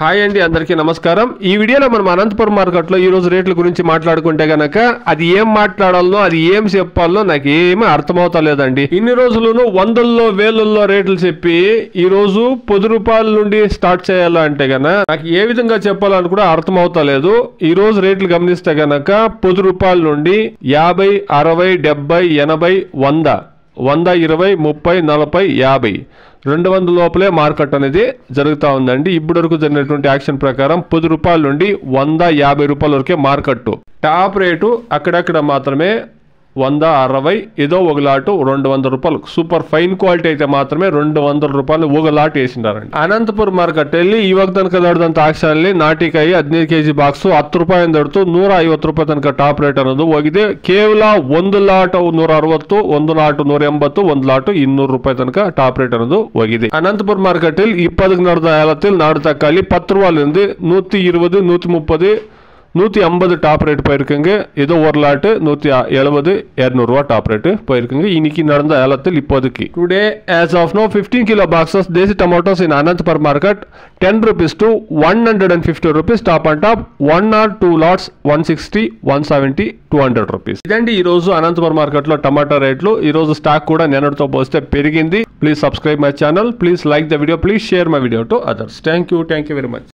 Hi అండి, అందరికీ నమస్కారం. ఈ వీడియోలో మనం అనంతపురం మార్కెట్లో ఈ రోజు రేట్ల గురించి మాట్లాడుకుంటే గనక అది ఏం మాట్లాడాలనో అది ఏం చెప్పాలనో నాకు ఏమీ అర్థమవుతలేదండి. ఇన్ని రోజులను వందల్లో వేలల్లో రేట్లు చెప్పి ఈ రోజు 10 రూపాయల నుండి స్టార్ట్ చేయాలంటే గనక నాకు ఏ విధంగా చెప్పాలని కూడా అర్థమవుతలేదు. ఈ రోజు రేట్లు గమనిస్తే గనక 10 రూపాయల నుండి 50, 60, 70, 80, 100, 100, 20, 30, 40, 50, 200 లోపలే మార్కెట్ అనేది జరుగుతూ ఉందండి. ఇప్పటి వరకు జరిగినటువంటి యాక్షన్ ప్రకారం 10 రూపాయల నుండి 150 రూపాయల వరకే మార్కెట్. టాప్ రేటు అక్కడక్కడ మాత్రమే 100, 60 ఏదో ఒక లాటు 200 రూపాయలు. సూపర్ ఫైన్ క్వాలిటీ అయితే మాత్రమే 200 రూపాయలు ఒక లాట్ వేసినారండి. అనంతపురం మార్కెట్ వెళ్ళి ಇವಾಗ ತನಕ ದೊಡ್ಡದಂತ ಆಕ್ಷನಲ್ಲಿ ನಾಟಿಕಾಯಿ 15 kg ಬಾಕ್ಸ್ 10 ರೂಪಾಯಿ ದೊಡ್ತು 150 ರೂಪಾಯಿ ತನಕ ಟಾಪ್ ರೇಟ್ ಅನ್ನೋದು ಹೋಗಿದೆ. ಕೇವಲ ಒಂದು ಲಾಟ್ 160, ಒಂದು ಲಾಟ್ 180, ಒಂದು ಲಾಟ್ 200 ರೂಪಾಯಿ ತನಕ ಟಾಪ್ ರೇಟ್ ಅನ್ನೋದು ಹೋಗಿದೆ. ಅನಂತಪುರ ಮಾರ್ಕೆಟ್ 20 ನಡೆದ ஏலத்தில் நாடு தக்காளி 10 ரூபாயிலிருந்து 120, 130, 150 டாப் ரேட் போயிருக்குங்க. ஏதோ ஒரு லாட்டு 170, 200 ரூபா டாப் ரேட்டு போயிருக்குங்க. இன்னைக்கு நடந்த ஏலத்தில் இப்போதைக்கு today as of now 15 kilo boxes desi tomatoes in Anantapur market 10 rupees to 150 rupees top and top. 1 or 2 lots 160, 170, 200 rupees. ఇదండి ఈ రోజు అనంతపురం మార్కెట్ లో టమాటా రేట్లు. ఈ రోజు స్టాక్ కూడా నిన్నటితో పోలిస్తే పెరిగింది. Please subscribe my channel, please like the video, please share my video to others. Thank you very much.